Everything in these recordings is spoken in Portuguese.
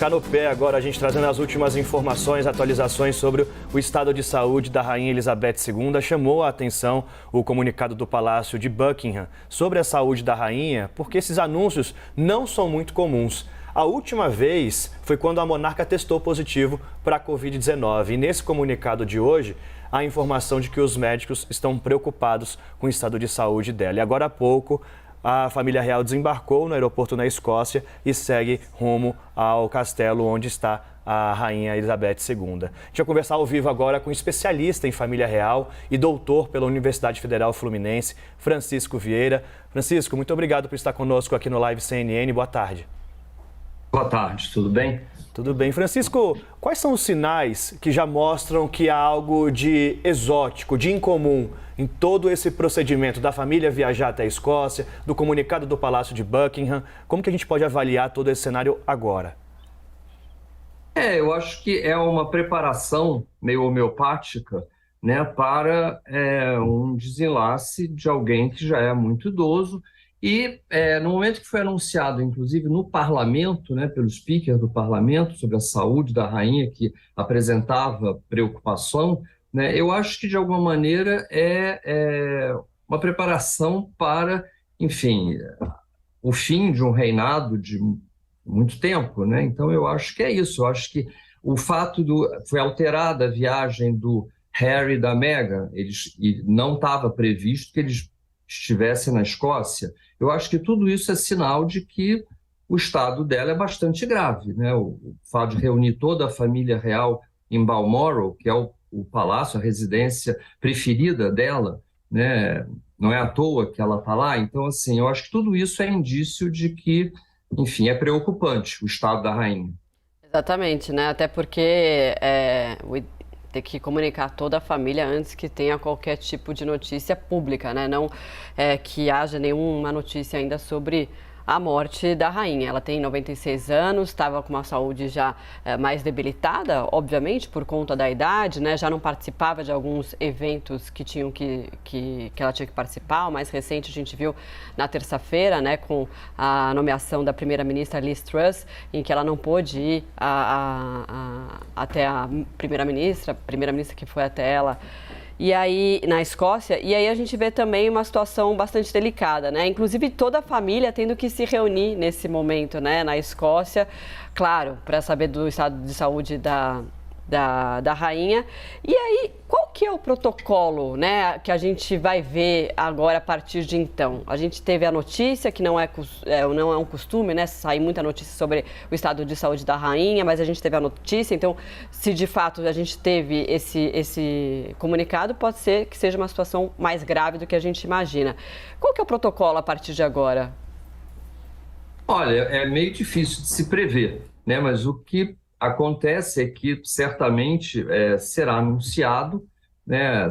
Cá no pé agora, a gente trazendo as últimas informações, atualizações sobre o estado de saúde da Rainha Elizabeth II. Chamou a atenção o comunicado do Palácio de Buckingham sobre a saúde da rainha, porque esses anúncios não são muito comuns. A última vez foi quando a monarca testou positivo para a Covid-19. E nesse comunicado de hoje, a informação de que os médicos estão preocupados com o estado de saúde dela. E agora há pouco, a família real desembarcou no aeroporto na Escócia e segue rumo ao castelo onde está a Rainha Elizabeth II. A gente vai conversar ao vivo agora com um especialista em família real e doutor pela Universidade Federal Fluminense, Francisco Vieira. Francisco, muito obrigado por estar conosco aqui no Live CNN. Boa tarde. Boa tarde, tudo bem? Tudo bem. Francisco, quais são os sinais que já mostram que há algo de exótico, de incomum em todo esse procedimento da família viajar até a Escócia, do comunicado do Palácio de Buckingham? Como que a gente pode avaliar todo esse cenário agora? Eu acho que é uma preparação meio homeopática, né, para um desenlace de alguém que já é muito idoso. E no momento que foi anunciado, inclusive no parlamento, né, pelo speaker do parlamento, sobre a saúde da rainha, que apresentava preocupação, né, eu acho que de alguma maneira é uma preparação para, enfim, o fim de um reinado de muito tempo, né? Então eu acho que é isso. Eu acho que o fato foi alterada a viagem do Harry e da Meghan, e não estava previsto que eles estivessem na Escócia. Eu acho que tudo isso é sinal de que o estado dela é bastante grave, né? O fato de reunir toda a família real em Balmoral, que é o palácio, a residência preferida dela, né? Não é à toa que ela está lá. Então, assim, eu acho que tudo isso é indício de que, enfim, é preocupante o estado da rainha. Exatamente, né? Até porque ter que comunicar toda a família antes que tenha qualquer tipo de notícia pública, né? Não que haja nenhuma notícia ainda sobre a morte da rainha. Ela tem 96 anos, estava com uma saúde já mais debilitada, obviamente, por conta da idade, né? Já não participava de alguns eventos que ela tinha que participar. O mais recente a gente viu na terça-feira, né, com a nomeação da primeira-ministra Liz Truss, em que ela não pôde ir até a primeira-ministra que foi até ela, e aí, na Escócia, e aí a gente vê também uma situação bastante delicada, né? Inclusive toda a família tendo que se reunir nesse momento, né, na Escócia, claro, para saber do estado de saúde da rainha. E aí, qual que é o protocolo, né, que a gente vai ver agora a partir de então? A gente teve a notícia, que não é um costume, né, sair muita notícia sobre o estado de saúde da rainha, mas a gente teve a notícia, então, se de fato a gente teve esse comunicado, pode ser que seja uma situação mais grave do que a gente imagina. Qual que é o protocolo a partir de agora? Olha, é meio difícil de se prever, né, mas o que acontece é que certamente será anunciado, né,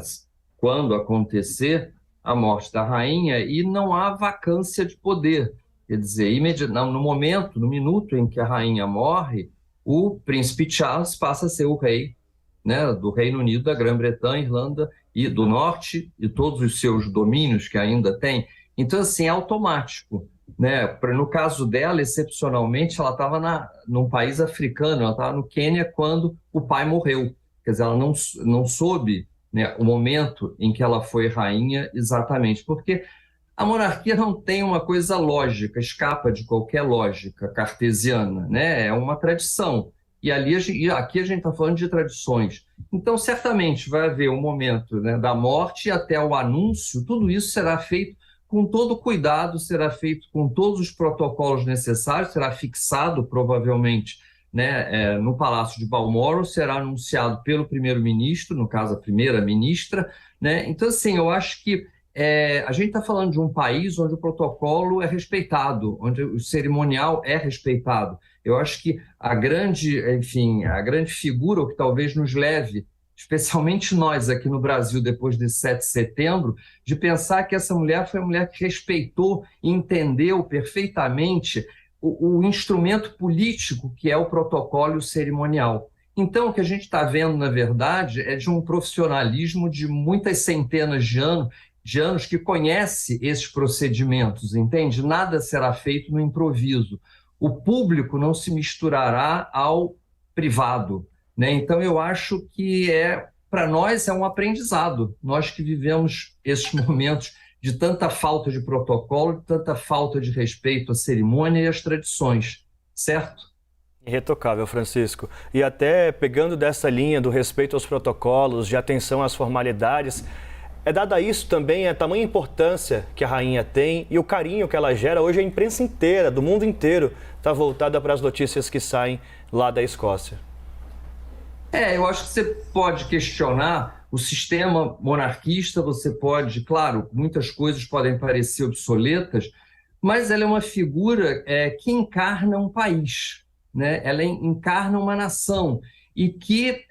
quando acontecer a morte da rainha, e não há vacância de poder. Quer dizer, no minuto em que a rainha morre, o príncipe Charles passa a ser o rei, né, do Reino Unido, da Grã-Bretanha, Irlanda e do Norte, e todos os seus domínios que ainda tem. Então, assim, é automático, né? No caso dela, excepcionalmente, ela estava num país africano, ela estava no Quênia quando o pai morreu. Quer dizer, ela não soube, né, o momento em que ela foi rainha exatamente, porque a monarquia não tem uma coisa lógica, escapa de qualquer lógica cartesiana, né? É uma tradição. E aqui a gente está falando de tradições. Então, certamente vai haver um momento, né, da morte até o anúncio, tudo isso será feito com todo cuidado, será feito com todos os protocolos necessários, será fixado provavelmente, né, no Palácio de Balmoral, será anunciado pelo primeiro-ministro, no caso a primeira-ministra, né? Então, assim, eu acho que a gente está falando de um país onde o protocolo é respeitado, onde o cerimonial é respeitado. Eu acho que a grande figura, o que talvez nos leve, especialmente nós aqui no Brasil, depois de 7 de setembro, de pensar que essa mulher foi uma mulher que respeitou e entendeu perfeitamente o instrumento político que é o protocolo e o cerimonial. Então, o que a gente está vendo, na verdade, é de um profissionalismo de muitas centenas de anos que conhece esses procedimentos, entende? Nada será feito no improviso. o público não se misturará ao privado, né? Então, eu acho que para nós é um aprendizado, nós que vivemos esses momentos de tanta falta de protocolo, de tanta falta de respeito à cerimônia e às tradições, certo? Irretocável, Francisco. E até pegando dessa linha do respeito aos protocolos, de atenção às formalidades, é dada a isso também a tamanha importância que a rainha tem e o carinho que ela gera. Hoje a imprensa inteira, do mundo inteiro, está voltada para as notícias que saem lá da Escócia. Eu acho que você pode questionar o sistema monarquista, você pode, claro, muitas coisas podem parecer obsoletas, mas ela é uma figura que encarna um país, né? Ela encarna uma nação e que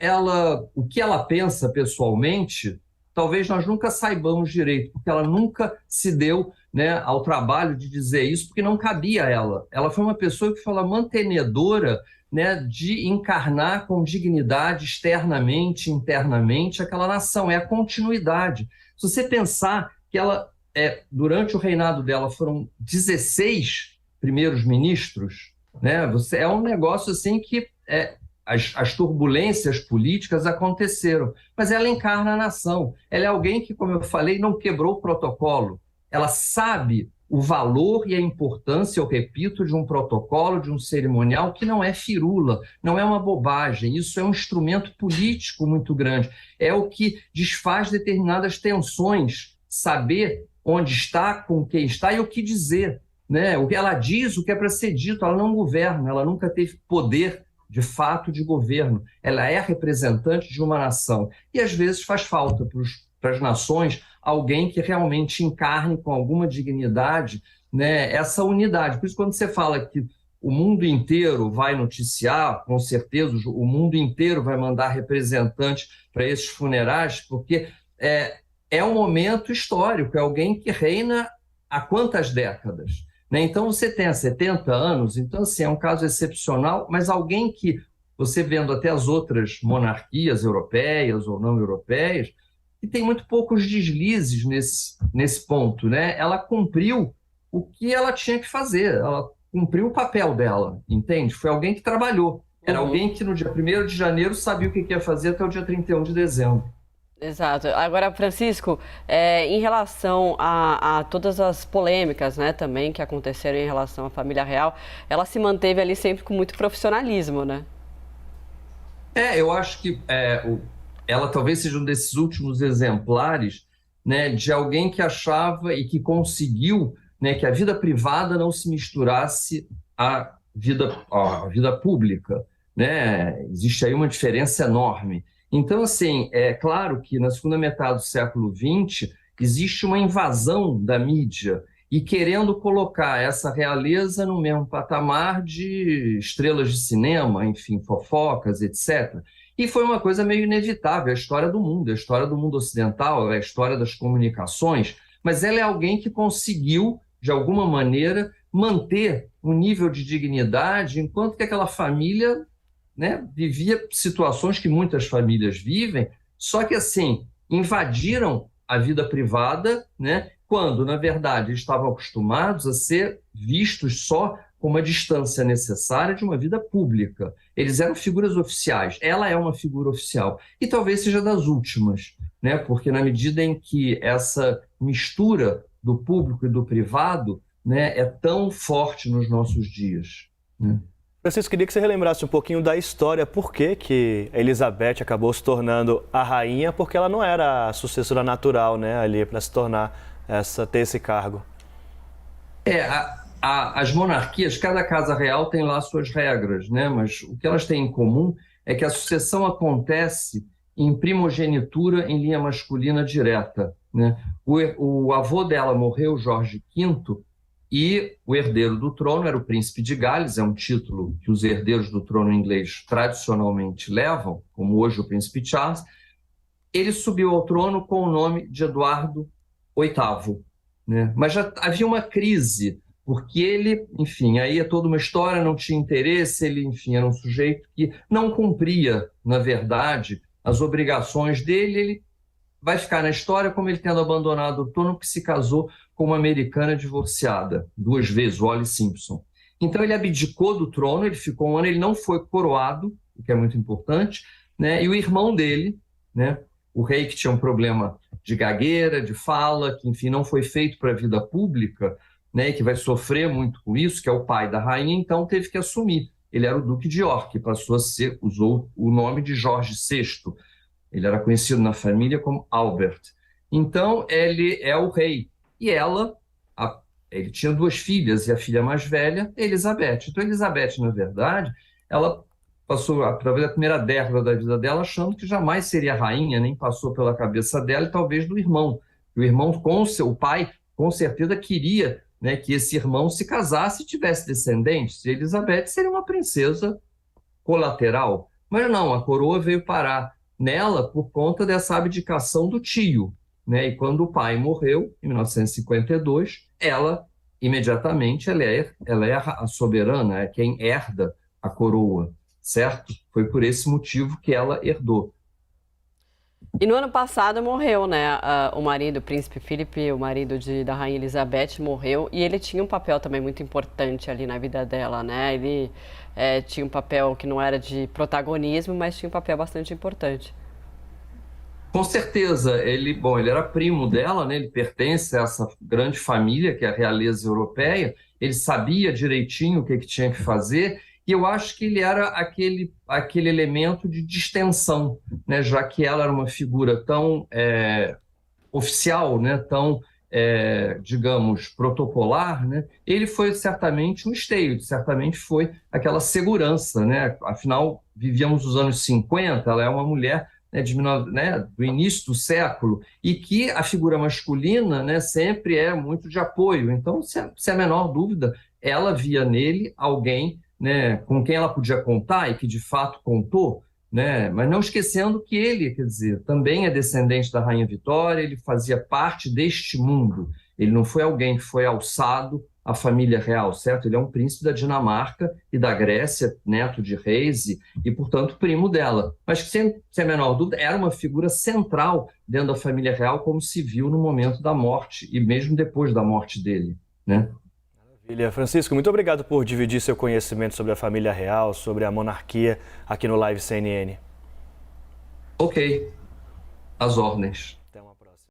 o que ela pensa pessoalmente, talvez nós nunca saibamos direito, porque ela nunca se deu, né, ao trabalho de dizer isso, porque não cabia a ela. Ela foi uma pessoa que foi mantenedora, né, de encarnar com dignidade externamente, internamente, aquela nação. É a continuidade. Se você pensar que durante o reinado dela foram 16 primeiros ministros, né, é um negócio assim que as turbulências políticas aconteceram, mas ela encarna a nação. Ela é alguém que, como eu falei, não quebrou o protocolo. Ela sabe o valor e a importância, eu repito, de um protocolo, de um cerimonial que não é firula, não é uma bobagem. Isso é um instrumento político muito grande. É o que desfaz determinadas tensões, saber onde está, com quem está e o que dizer, né? O que ela diz, o que é para ser dito. Ela não governa, ela nunca teve poder de fato de governo. Ela é representante de uma nação. E às vezes faz falta para as nações alguém que realmente encarne com alguma dignidade, né, essa unidade. Por isso, quando você fala que o mundo inteiro vai noticiar, com certeza o mundo inteiro vai mandar representantes para esses funerais, porque é um momento histórico, é alguém que reina há quantas décadas? Né? Então, você tem há 70 anos, então, assim, é um caso excepcional, mas alguém que, você vendo até as outras monarquias europeias ou não europeias, que tem muito poucos deslizes nesse ponto, né? Ela cumpriu o que ela tinha que fazer, ela cumpriu o papel dela, entende? Foi alguém que trabalhou, era alguém que no dia 1º de janeiro sabia o que ia fazer até o dia 31 de dezembro. Exato. Agora, Francisco, em relação a todas as polêmicas, né, também que aconteceram em relação à família real, ela se manteve ali sempre com muito profissionalismo, né? Eu acho que ela talvez seja um desses últimos exemplares, né, de alguém que achava e que conseguiu, né, que a vida privada não se misturasse à vida pública, né? Existe aí uma diferença enorme. Então, assim, é claro que na segunda metade do século XX existe uma invasão da mídia e querendo colocar essa realeza no mesmo patamar de estrelas de cinema, enfim, fofocas, etc. E foi uma coisa meio inevitável, a história do mundo ocidental, a história das comunicações, mas ela é alguém que conseguiu, de alguma maneira, manter um nível de dignidade, enquanto que aquela família, né, vivia situações que muitas famílias vivem, só que assim, invadiram a vida privada, né, quando, na verdade, eles estavam acostumados a ser vistos só com uma distância necessária de uma vida pública. Eles eram figuras oficiais, ela é uma figura oficial, e talvez seja das últimas, né, porque na medida em que essa mistura do público e do privado, né, é tão forte nos nossos dias, né? Francisco, queria que você relembrasse um pouquinho da história, por que Elizabeth acabou se tornando a rainha, porque ela não era a sucessora natural, né, ali para se tornar ter esse cargo. As monarquias, cada casa real tem lá suas regras, né, mas o que elas têm em comum é que a sucessão acontece em primogenitura em linha masculina direta, né? O avô dela morreu, Jorge V, e o herdeiro do trono era o príncipe de Gales, é um título que os herdeiros do trono inglês tradicionalmente levam, como hoje o príncipe Charles. Ele subiu ao trono com o nome de Eduardo VIII, né? Mas já havia uma crise, porque ele, enfim, aí é toda uma história, não tinha interesse, ele, enfim, era um sujeito que não cumpria, na verdade, as obrigações dele, ele vai ficar na história como ele tendo abandonado o trono, que se casou com uma americana divorciada 2 vezes, Wallis Simpson. Então ele abdicou do trono, ele ficou um ano, ele não foi coroado, o que é muito importante, né? E o irmão dele, né? O rei que tinha um problema de gagueira, de fala, que enfim não foi feito para a vida pública, né? E que vai sofrer muito com isso, que é o pai da rainha, então teve que assumir. Ele era o Duque de York, passou a ser, usou o nome de Jorge VI. Ele era conhecido na família como Albert. Então ele é o rei. E ela, ele tinha 2 filhas, e a filha mais velha, Elizabeth. Então Elizabeth, na verdade, ela passou através da primeira década da vida dela achando que jamais seria rainha, nem passou pela cabeça dela e talvez do irmão. O irmão, o pai, com certeza queria, né, que esse irmão se casasse e tivesse descendentes. E Elizabeth seria uma princesa colateral. Mas não, a coroa veio parar nela por conta dessa abdicação do tio, né? E quando o pai morreu, em 1952, ela, imediatamente, ela é a soberana, é quem herda a coroa, certo? Foi por esse motivo que ela herdou. E no ano passado morreu, né? O marido, o príncipe Philip, o marido da rainha Elizabeth, morreu. E ele tinha um papel também muito importante ali na vida dela, né? Ele tinha um papel que não era de protagonismo, mas tinha um papel bastante importante. Com certeza, ele era primo dela, né? Ele pertence a essa grande família que é a realeza europeia. Ele sabia direitinho o que tinha que fazer. E eu acho que ele era aquele elemento de distensão, né? Já que ela era uma figura tão oficial, né? Tão, digamos, protocolar, né? Ele foi certamente um esteio, certamente foi aquela segurança, né? Afinal, vivíamos os anos 50, ela é uma mulher, né, do início do século, e que a figura masculina, né, sempre é muito de apoio. Então, sem a menor dúvida, ela via nele alguém, né, com quem ela podia contar e que de fato contou, né? Mas não esquecendo que ele, quer dizer, também é descendente da Rainha Vitória, ele fazia parte deste mundo. Ele não foi alguém que foi alçado à família real, certo? Ele é um príncipe da Dinamarca e da Grécia, neto de reis e portanto, primo dela. Mas que, sem a menor dúvida, era uma figura central dentro da família real, como se viu no momento da morte e mesmo depois da morte dele, né? Francisco, muito obrigado por dividir seu conhecimento sobre a família real, sobre a monarquia aqui no Live CNN. Ok, às ordens.